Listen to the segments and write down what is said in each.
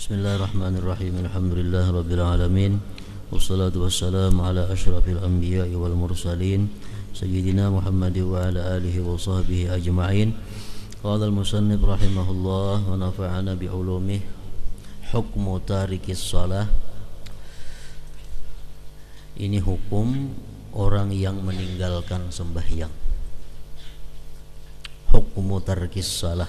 Bismillahirrahmanirrahim. Alhamdulillah rabbil alamin. Wassalatu wassalamu ala asyrafil anbiya'i wal mursalin sayyidina Muhammad wa ala alihi wa sahbihi ajma'in. Qala al-musannif rahimahullah wa nafa'ana bi ulumih. Hukmu tarikis shalah. Ini hukum orang yang meninggalkan sembahyang. Hukmu tarikis shalah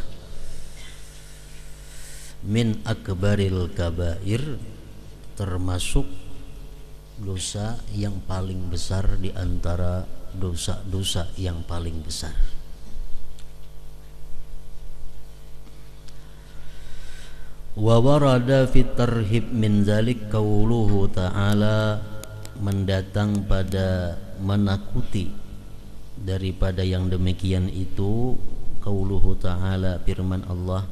min akbaril kabair, termasuk dosa yang paling besar di antara dosa-dosa yang paling besar. Wa warada fit tarhib min dzalik qauluhu ta'ala, mendatang pada menakuti daripada yang demikian itu qauluhu ta'ala, firman Allah,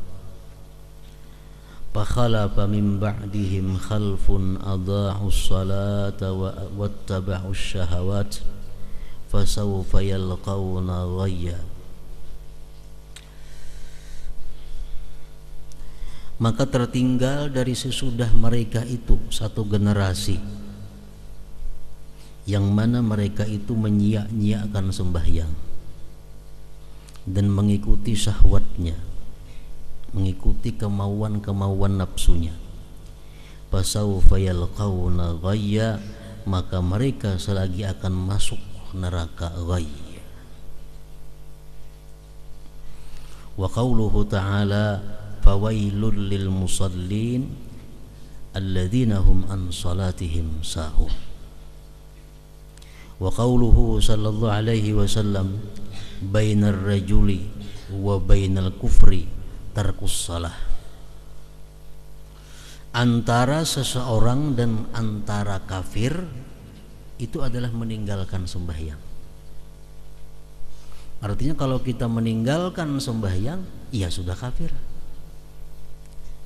fakhalafa min ba'dihim khalfun adha'us salata wattaba'us syahawat fasawfa yalqawna ghayya. Maka tertinggal dari sesudah mereka itu satu generasi yang mana mereka itu menyia-nyiakan sembahyang dan mengikuti syahwatnya, mengikuti kemauan-kemauan nafsunya. Fasawfa yalqawna ghayya, maka mereka selagi akan masuk neraka ghayya. Wa qauluhu ta'ala, fawailul lil musallin alladzina hum an salatihim sahun. Wa qauluhu sallallahu alaihi wasallam, bainar rajuli wa bainal kufri tarkus salah. Antara seseorang dan antara kafir itu adalah meninggalkan sembahyang. Artinya kalau kita meninggalkan sembahyang, ia sudah kafir.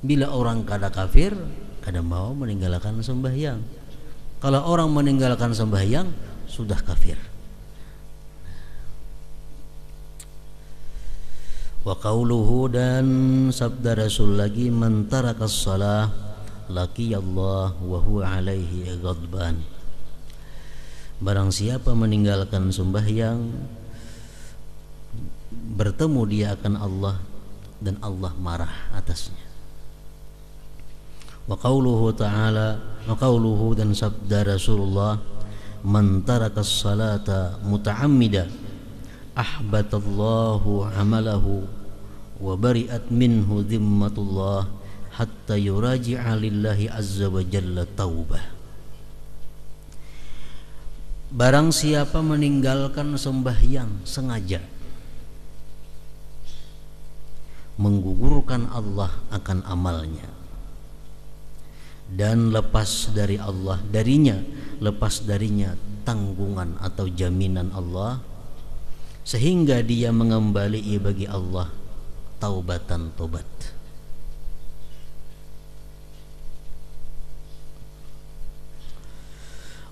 Bila orang kada kafir, kada mau meninggalkan sembahyang. Kalau orang meninggalkan sembahyang, sudah kafir. Wa qauluhu, dan sabda Rasul lagi, man tarakas shalah laqiyallah wa huwa alaihi ghadban. Barang siapa meninggalkan sembahyang, bertemu dia akan Allah dan Allah marah atasnya. Wa qauluhu ta'ala, wa qauluhu, dan sabda Rasulullah, man tarakas salata muta'ammida ahbatallahu amalahu wa bari'at minhu dhimmatullah hatta yuraji'a lillahi azza wa jalla taubah. Barang siapa meninggalkan sembahyang sengaja, menggugurkan Allah akan amalnya dan lepas dari Allah, lepas darinya tanggungan atau jaminan Allah, sehingga dia mengembalikan bagi Allah taubatan tobat.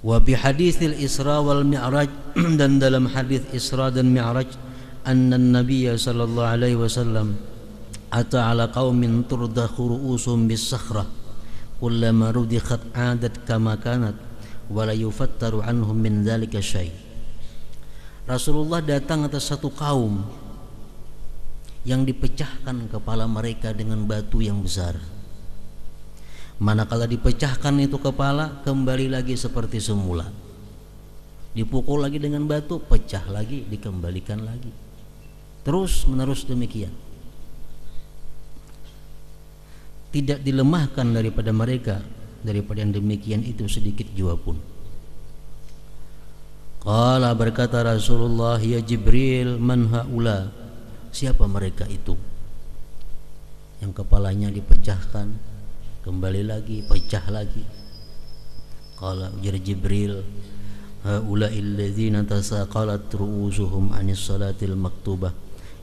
Wa bi haditsil Isra wal Mi'raj, dan dalam hadis Isra dan Mi'raj, anna an-nabiy sallallahu alaihi wasallam ata ala qaumin turdakhu ru'usum bis sakhrah kullama rudikhat 'adat kama kanat wa la yufattaru anhum min dzalika syai'. Rasulullah datang atas satu kaum yang dipecahkan kepala mereka dengan batu yang besar. Manakala dipecahkan itu kepala, kembali lagi seperti semula. Dipukul lagi dengan batu, pecah lagi, dikembalikan lagi. Terus menerus demikian. Tidak dilemahkan daripada mereka, daripada yang demikian itu sedikit jua pun. Qala, berkata Rasulullah, ya Jibril, man haula, siapa mereka itu yang kepalanya dipecahkan, kembali lagi, pecah lagi. Qala, ujar Jibril, haula illadzina tasaqalat ru'usuhum anis salatil maktubah,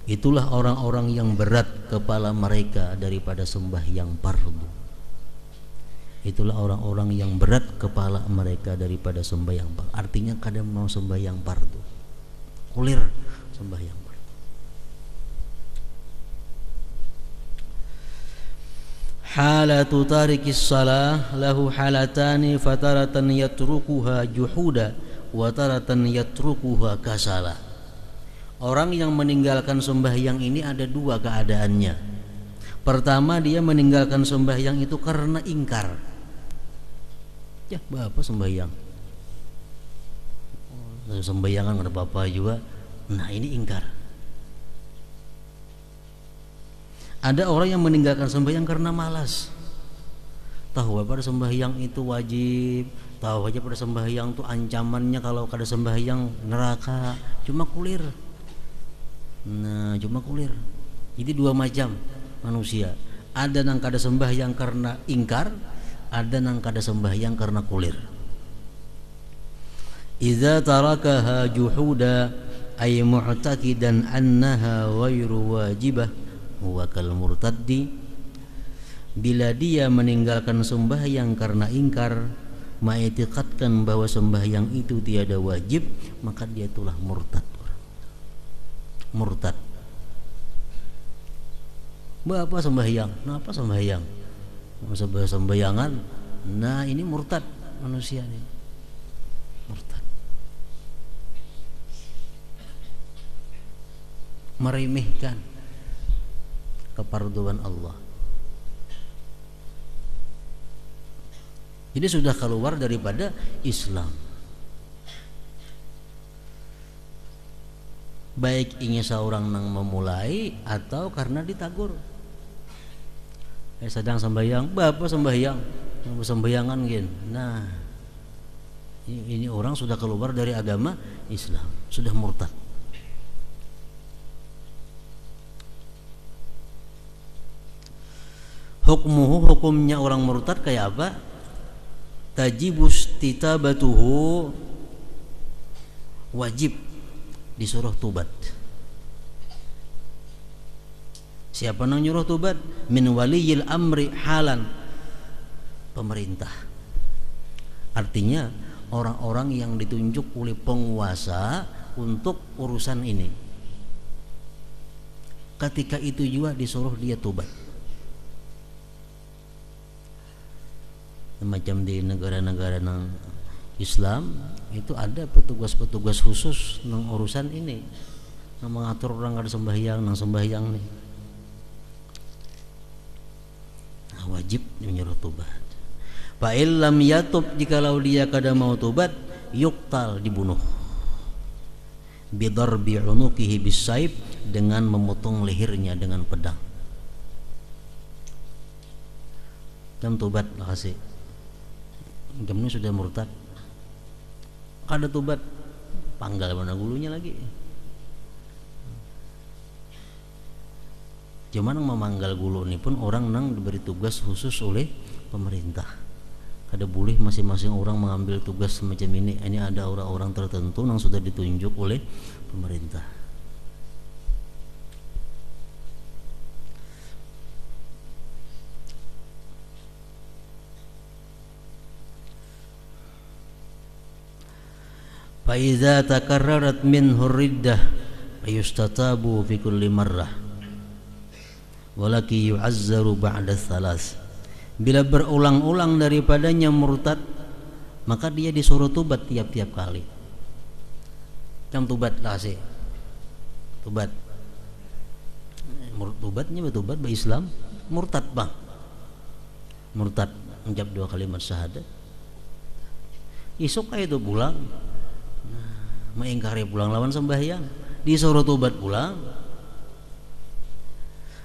itulah orang-orang yang berat kepala mereka daripada sembahyang fardu. Itulah orang-orang yang berat kepala mereka daripada sembahyang fardu. Artinya kadang mau sembahyang fardu, kulir sembahyang fardu. halatu tarikis salah lahu halatani fataratan yatrukuha juhuda wa taratan yatrukuha kasala. Orang yang meninggalkan sembahyang ini ada dua keadaannya. Pertama, dia meninggalkan sembahyang itu karena ingkar. Ya, Bapak sembahyang. Sembahyangan ada Bapak juga. Nah, ini ingkar. Ada orang yang meninggalkan sembahyang karena malas. Tahu pada sembahyang itu wajib, tahu aja pada sembahyang itu ancamannya kalau kada sembahyang neraka, cuma kulir. Nah, cuma kulir. Jadi dua macam manusia. Ada yang kada sembahyang karena ingkar, ada yang kada sembahyang karena kulir. Idza tarakaha juhuda ay mu'taqidan annaha ghairu wajibah huwa kal murtaddi. Bila dia meninggalkan sembahyang karena ingkar, mengiktikadkan bahwa sembahyang itu tiada wajib, maka dia itulah murtad. Murtad. Bapak sembahyang, kenapa sembahyang? Sembahyangan. Nah, ini murtad manusia ini. Murtad. Meremehkan keparduan Allah. Jadi sudah keluar daripada Islam. Baik ingin seorang nang memulai atau karena ditagur. Sedang sembahyang, Bapak sembahyang, sembahyangan gin. Nah, ini orang sudah keluar dari agama Islam, sudah murtad. Hukumnya orang murtad kayak apa? Tajibus titabatuhu, wajib disuruh tobat. Siapa yang nyuruh tobat? Min waliyil amri halan, pemerintah. Artinya orang-orang yang ditunjuk oleh penguasa untuk urusan ini. Ketika itu juga disuruh dia tobat. Macam di negara-negara nang Islam itu ada petugas-petugas khusus nang urusan ini, nang mengatur orang kada sembahyang, nang sembahyang nih. Nah, wajib menyuruh tobat. Fa illam yatub, jikalau dia kada mau tobat, yuqtal, dibunuh. Bidarbi unuqihi bisaib, dengan memotong lehernya dengan pedang. Jam tobat lah kasih. Jamnya sudah murtad. Kada tobat, panggal mana gulunya lagi. Cuman memanggal gulu ini pun orang nang diberi tugas khusus oleh pemerintah. Kada boleh masing-masing orang mengambil tugas semacam ini. Ini ada orang-orang tertentu yang sudah ditunjuk oleh pemerintah. Faiza takarrarat minhu riddah ayustatabu fi kulli marrah walaki yu'azzaru ba'da thalas. Bila berulang-ulang daripadanya murtad, maka dia disuruh tobat tiap-tiap kali. Jam tobat lah sih. Tobat. Tobatnya bertobat ba Islam, murtad bang. Murtad menjawab 2 kalimat syahadat. Isuk itu pulang. Mengingkari pulang lawan sembahyang, disuruh tobat pulang.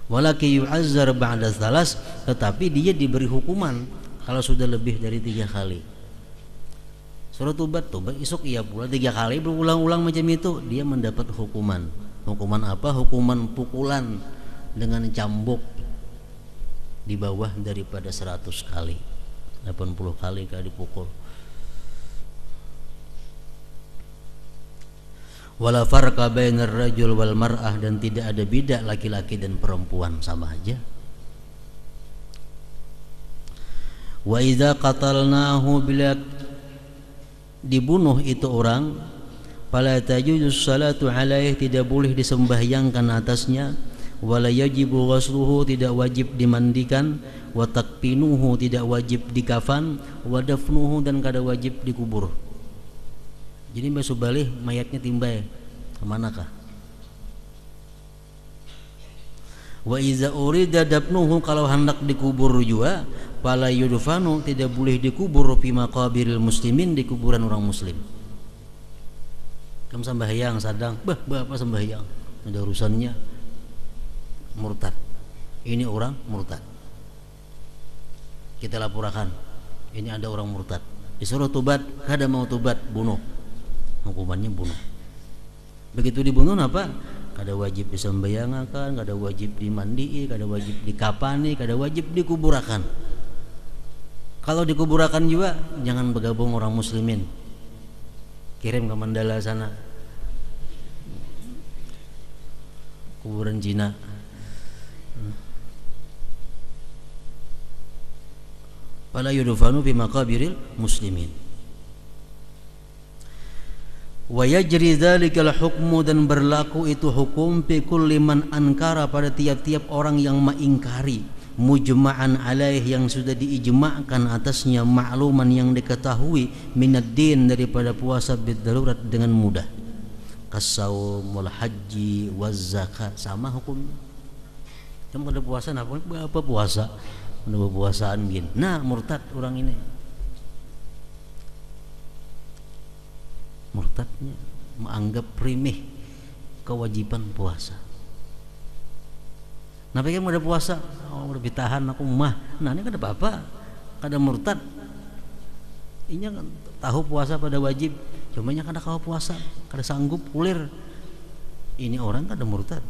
Walaki yu'azzar ba'da thalas, tetapi dia diberi hukuman kalau sudah lebih dari 3 kali. Suruh tobat isuk ia pula 3 kali berulang-ulang macam itu, dia mendapat hukuman. Hukuman apa? Hukuman pukulan dengan cambuk di bawah daripada 100 kali, 80 kali kalau dipukul. Wala farqa bainar rajul wal mar'ah, dan tidak ada beda laki-laki dan perempuan, sama aja. Wa idza qatalnahu, bila dibunuh itu orang, fala tajuzus salatu alaihi, tidak boleh disembahyangkan atasnya, wala yajibu ghusluhu tidak wajib dimandikan, wa takfinuhu tidak wajib dikafan, wa dafnuhu dan kada wajib dikubur. Jadi Mbak Subalih mayatnya timbai kemanakah? Wa iza urida dafnuhu kalau hendak dikubur juga, fala yudfanu tidak boleh dikubur fi maqabiril muslimin di kuburan orang muslim. Kamu sembahyang sadang, apa sembahyang? Ada urusannya murtad. Ini orang murtad. Kita laporkan, ini ada orang murtad. Disuruh tobat, kada mau tobat, bunuh. Hukumannya bunuh. Begitu dibunuh apa? Kada wajib disembayangakan, kada wajib dimandii, kada wajib dikapani, kada wajib dikuburakan. Kalau dikuburakan juga jangan bergabung orang muslimin. Kirim ke Mandala sana. Kuburan Cina. Fala yudfanu fi maqabiril muslimin. Wa yajri dzalikal hukmu dan berlaku itu hukum fi kulli man ankara pada tiap-tiap orang yang mengingkari mujma'an alaih yang sudah diijma'kan atasnya ma'luman yang diketahui minad din daripada puasa bidarurat dengan mudah. Kasaum wal haji waz zakat sama hukumnya. Kamu ada puasa apa puasa? Ada puasaan begini. Nah, murtad orang ini. Murtadnya menganggap remeh kewajiban puasa. Nah, pengen ada puasa, oh lebih tahan aku mah. Nah, ini kan ada apa-apa. Kada murtad. Ini kan tahu puasa pada wajib. Cumanya kada kau puasa, kada sanggup ulir. Ini orang kada murtad.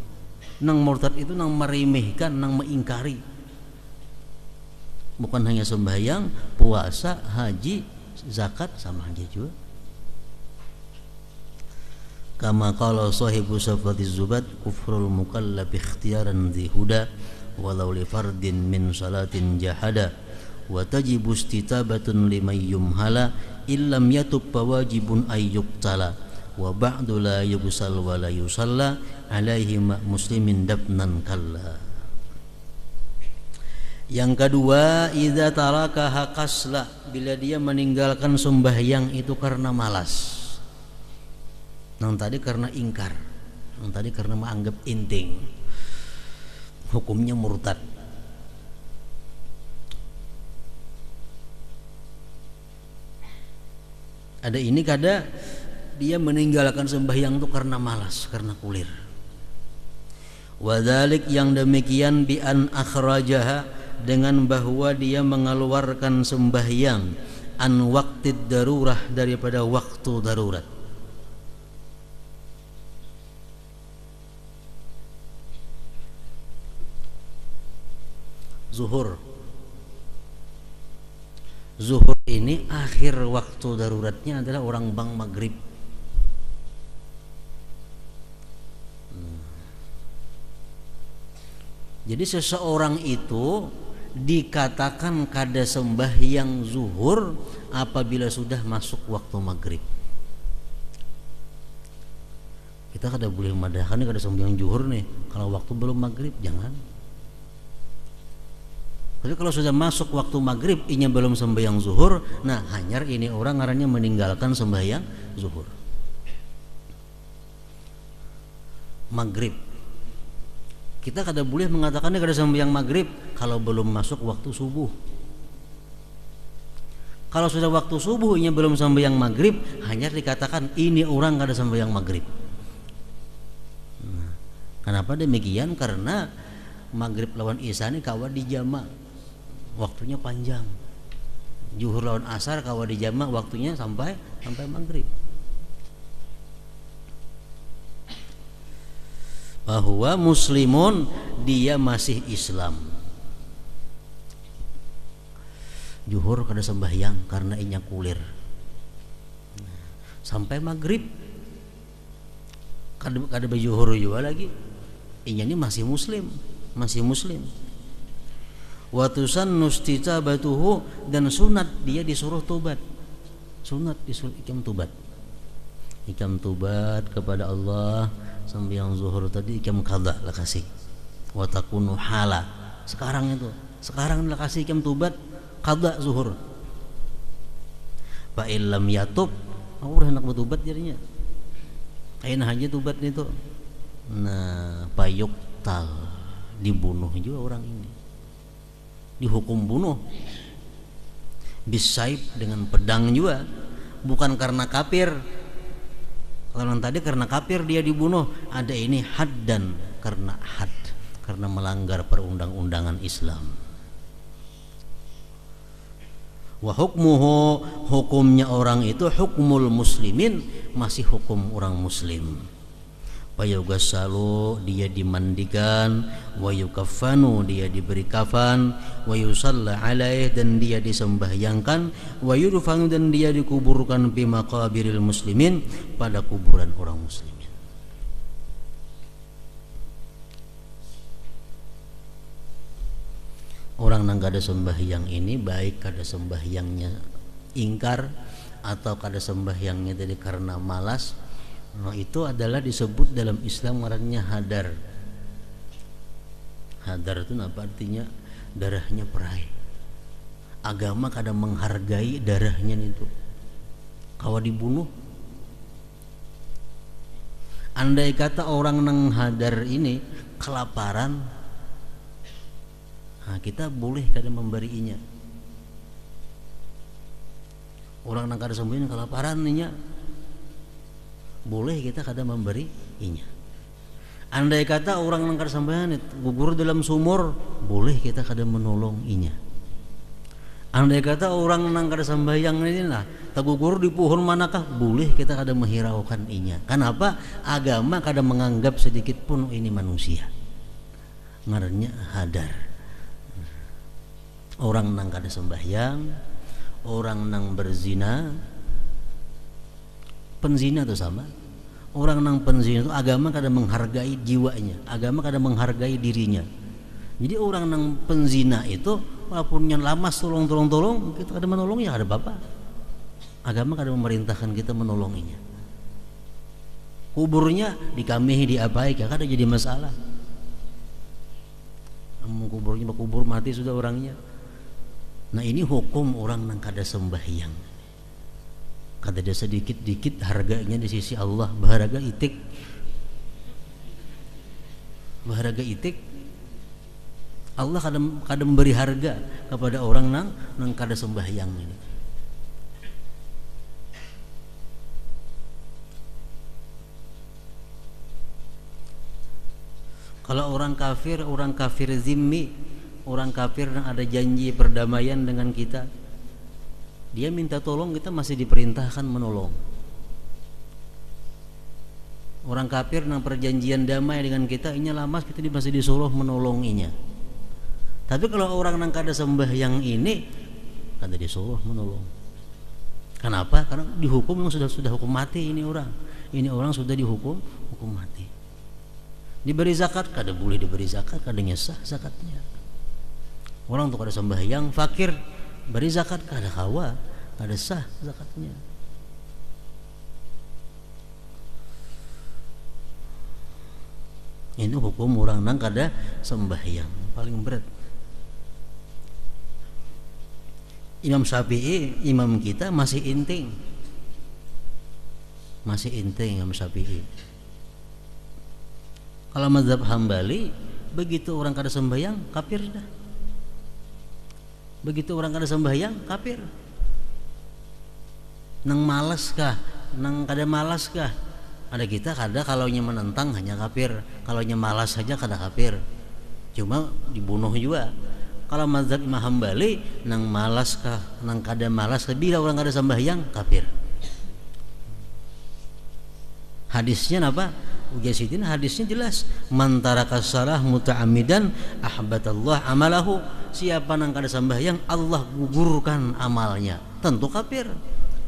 Nang murtad itu nang meremehkan, nang mengingkari. Bukan hanya sembahyang, puasa, haji, zakat sama aja juga. Kama qala sahibu Safatiz Zubad kufrul mukallaf ikhtiyaran dhi huda walau li fardin min salatin jahada wa tajibu istitabatun liman yumhala illam yatub fawajibun ayyuqtala wa ba'du la yubsal wa la yusalla alaihi muslimin dafnan kalla. Yang kedua, idza tarakaha qasla, bila dia meninggalkan sembahyang itu karena malas. Yang tadi karena ingkar, yang tadi karena menganggap inting. Hukumnya murtad. Ada ini kada dia meninggalkan sembahyang itu karena malas, karena kulir. Wadzalik yang demikian bi an akhrajaha dengan bahwa dia mengeluarkan sembahyang an waqtid darurah daripada waktu darurat. Zuhur ini akhir waktu daruratnya adalah orang bang maghrib. Jadi seseorang itu dikatakan kada sembahyang zuhur apabila sudah masuk waktu maghrib. Kita kada boleh madahkan kada sembahyang zuhur nih kalau waktu belum maghrib, jangan. Tapi kalau sudah masuk waktu maghrib inya belum sembahyang zuhur, nah hanyar ini orang ngarannya meninggalkan sembahyang zuhur. Maghrib kita kada boleh mengatakan kada sembahyang maghrib kalau belum masuk waktu subuh. Kalau sudah waktu subuh inya belum sembahyang maghrib, hanya dikatakan ini orang kada sembahyang maghrib. Nah, kenapa demikian? Karena maghrib lawan isya ini kawa dijama, waktunya panjang. Zuhur lawan asar kawa dijama, waktunya sampai maghrib. Bahwa muslimun dia masih Islam. Zuhur kada sembahyang karena inya kulir. Sampai maghrib kada berzuhur juga lagi. Inya ini masih muslim. Wa tusannu istitabatuhu dan sunat dia disuruh tobat. Sunat disuruh ikam tobat. Ikam tobat kepada Allah. Sembahyang zuhur tadi ikam qada lah kasih. wa takunu hala. Sekarang adalah kasih kem tubat qada zuhur. Fa illam yatub, udah hendak bertobat jadinya. Ayeuna aja tobat itu. Nah, payuktal, dibunuh juga orang ini. Dihukum bunuh. Bisaib, dengan pedang juga. Bukan karena kafir. Kalau tadi karena kafir dia dibunuh, ada ini haddan, karena karena melanggar perundang-undangan Islam. Wa hukmuhu, hukumnya orang itu hukmul muslimin, masih hukum orang muslim. Wa yughassalu, dia dimandikan, wa yukaffanu, dia diberi kafan, wa yusalla alaih, dan dia disembahyangkan, wa yudfanu, dan dia dikuburkan fi maqabiril muslimin, pada kuburan orang muslimin. Orang nang kada sembahyang ini, baik kada sembahyangnya ingkar atau kada sembahyangnya tadi karena malas, nah, itu adalah disebut dalam Islam ngarannya hadar. Hadar itu apa artinya? Darahnya perai. Agama kada menghargai darahnya itu. Kawa dibunuh. Andai kata orang nang hadar ini kelaparan, nah, kita boleh kada memberinya. Orang nang kada sembuhin kelaparan ninya, boleh kita kada memberi inya. Andai kata orang nang kada sampean gugur dalam sumur, boleh kita kada menolong inya. Andai kata orang nang kada sambayang ini lah tagugur di pohon manakah, boleh kita kada menghiraukan inya. Kenapa? Agama kada menganggap sedikit pun ini manusia. Ngarannya hadar. Orang nang kada sembahyang, orang nang berzina, penzina itu sama. Orang nang penzina itu agama kada menghargai jiwanya, agama kada menghargai dirinya. Jadi orang nang penzina itu walaupun yang lamas tolong kita kada menolong, ya ada apa-apa. Agama kada memerintahkan kita menolonginya. Kuburnya dikamihi diapai, kada jadi masalah. Kuburnya kubur mati sudah orangnya. Nah, ini hukum orang nang kada sembahyang. Kada ada sedikit-dikit harganya di sisi Allah, baharaga itik. Baharaga itik. Allah kada memberi harga kepada orang nang kada sembahyang ini. Kalau orang kafir zimmi, orang kafir yang ada janji perdamaian dengan kita, dia minta tolong, kita masih diperintahkan menolong. Orang kafir yang perjanjian damai dengan kita, inya lamas, kita masih disuruh menolonginya. Tapi kalau orang yang kada sembahyang ini, kada disuruh menolong. Kenapa? Karena dihukum, yang sudah hukum mati ini orang. Ini orang sudah dihukum mati. Diberi zakat, kada boleh diberi zakat, kada nyesah zakatnya. Orang tuh kada sembahyang, fakir, beri zakat kada kawa, kada sah zakatnya. Ini hukum orang nang kada sembahyang paling berat. Imam Syafi'i, imam kita masih inting Imam Syafi'i. Kalau mazhab Hambali, begitu orang kada sembahyang kafir dah. Begitu orang kada sembahyang kafir. Nang malas kah, nang kada malas kah? Ada kita kada, kalau nya menentang hanya kafir, kalau nya malas saja kada kafir. Cuma dibunuh juga. Kalau mazhab Imam Hambali, nang malas kah, nang kada malas kah, bila orang kada sembahyang kafir. Hadisnya apa? Ujasidin hadisnya jelas, man taraka shalah muta'ammidan ahbatallah amalahu. Siapa nang kada sembahyang, Allah gugurkan amalnya. Tentu kafir.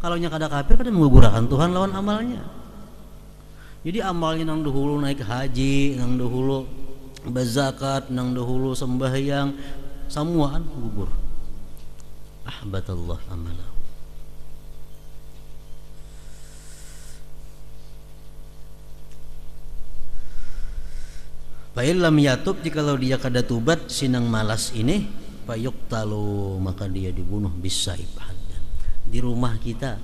Kalau nya kada kafir, kada menggugurkan Tuhan lawan amalnya. Jadi amalnya nang dahulu naik haji, nang dahulu berzakat, nang dahulu sembahyang, semuaan gugur. Ahbatallah amalahu. Fa illam yatub, jikalau dia kada tubat sinang malas ini, fa yuqtalu, maka dia dibunuh bisaib haddan. Di rumah kita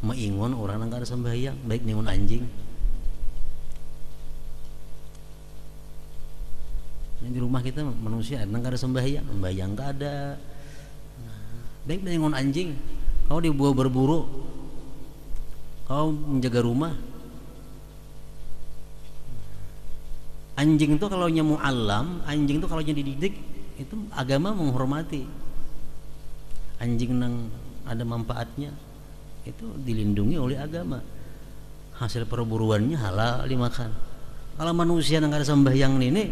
maingon orang nang kada sembahyang, baik ningon anjing. Di rumah kita manusia nang kada sembahyang, sembahyang kada. Baik ningon anjing, kau dibawa berburu, kau menjaga rumah. Anjing itu kalau nya mu'allam, anjing itu kalau nya dididik, itu agama menghormati. Anjing nang ada manfaatnya itu dilindungi oleh agama. Hasil perburuannya halal dimakan. Kalau manusia nang ada sembahyang ini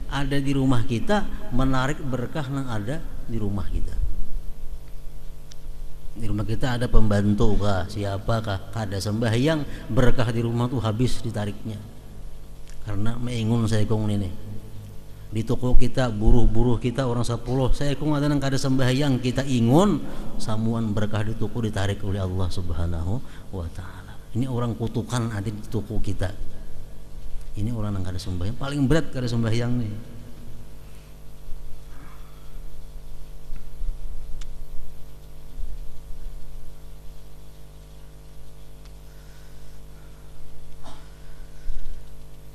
ada di rumah kita, menarik berkah nang ada di rumah kita. Di rumah kita ada pembantu kah, siapakah, kada sembahyang, berkah di rumah tuh habis ditariknya. Karena mengingun saya kong ini di toko kita, buruh-buruh kita orang 10, saya kong ada nang kada sembahyang, kita ingun samuan berkah di toko ditarik oleh Allah Subhanahu wa taala. Ini orang kutukan ada di toko kita. Ini orang nang kada sembahyang, paling berat kada sembahyang nih.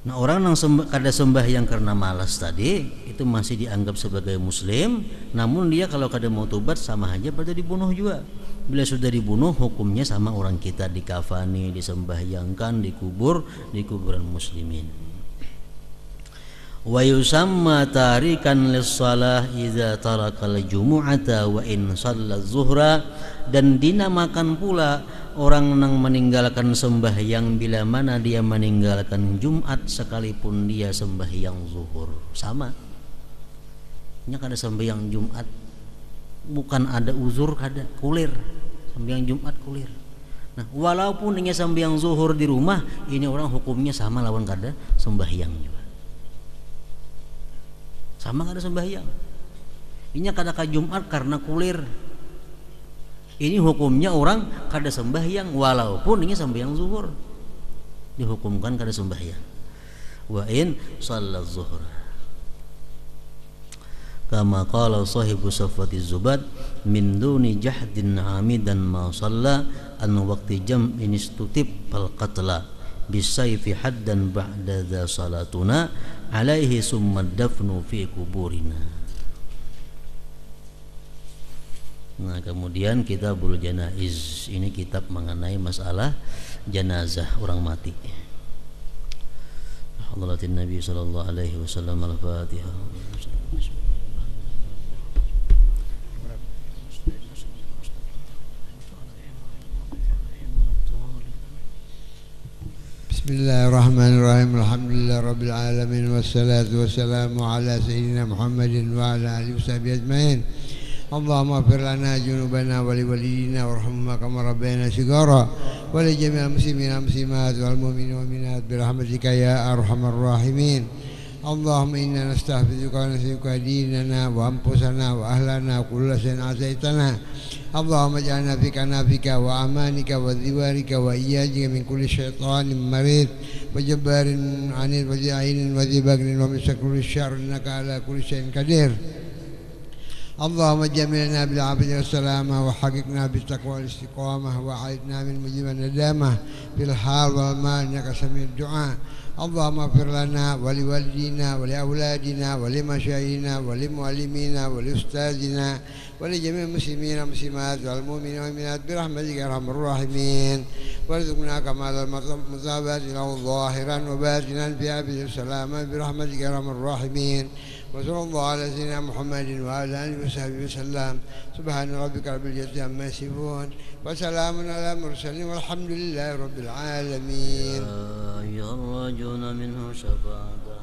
Nah, orang yang kada sembahyang karena malas tadi itu masih dianggap sebagai muslim, namun dia kalau kada mau tobat sama aja pada dibunuh juga. Bila sudah dibunuh hukumnya sama orang kita, dikafani, disembahyangkan, dikubur di kuburan muslimin. Wa yusamma tarikan lis-shalah idza tarakal jumu'ata wa in shalla zuhra, dan dinamakan pula orang yang meninggalkan sembahyang bila mana dia meninggalkan Jumat sekalipun dia sembahyang zuhur. Sama nya kada sembahyang Jumat bukan ada uzur, kada kulir sembahyang Jumat kulir. Nah, walaupun dia sembahyang zuhur di rumah, ini orang hukumnya sama lawan kada sembahyang juga. Sama kada sembahyang. Ini kada ka Jumat karena kulir. Ini hukumnya orang kada sembahyang walaupun ini sembahyang zuhur. Dihukumkan kada sembahyang. Wa in shalla zuhur. Kama qala sahibu safati zubat min duni jahdin hamidan ma shalla an waqti jam'in istutib fal qatla bisayfi haddan ba'da dha salatuna alaihi summa dafnu fi kuburina. Nah, kemudian Kitabul Janaiz, ini kitab mengenai masalah jenazah orang mati. Hadratin Nabi sallallahu alaihi wasallam. Al-Fatihah. Bismillahirrahmanirrahim. Alhamdulillah rabbil alamin wassalatu wassalamu ala sayyidina Muhammadin wa ala alihi washabihi ajmain. Allahumma ighfir lana junubana wa liwalidina warhamna kama rabbayana shighara wa li jami'il muslimina muslimat wal mu'minina wal mu'minat bi rahmatika ya arhamar rahimin. Allahumma inna nastaghfiruka wa nastaghfiruka dinana wa anfusana wa ahlana kulla shay'in azaitana. Allahumma ij'alna fi kanafika wa amanika wa dhiwarika wa iyajika min kulli syaitanin marid wa jabbarin anil wa ja'ilin wa dhibagnin wa min kulli syarrin innaka ala kulli syai'in qadir. اللهم جملنا بالعافية والسلامة وحققنا بالتقوى والاستقامة وعيدنا من مجيب الندامة في الحال والمال إنك سميع الدعاء. اللهم اغفر لنا ولوالدينا ولأولادنا ولمشايخنا ولمعلمينا ولأستاذنا ولجميع المسلمين والمسلمات والمؤمنين والمؤمنات برحمتك يا أرحم الراحمين. وارزقنا كمال المثابات له ظاهرا وباطنا في عافية السلامة برحمتك يا أرحم الراحمين. وصلى الله على سيدنا محمد وعلى آله وصحبه وسلم. سبحان ربك رب العزة عما يصفون وسلام على المرسلين والحمد لله رب العالمين. يرجون منه شفاعة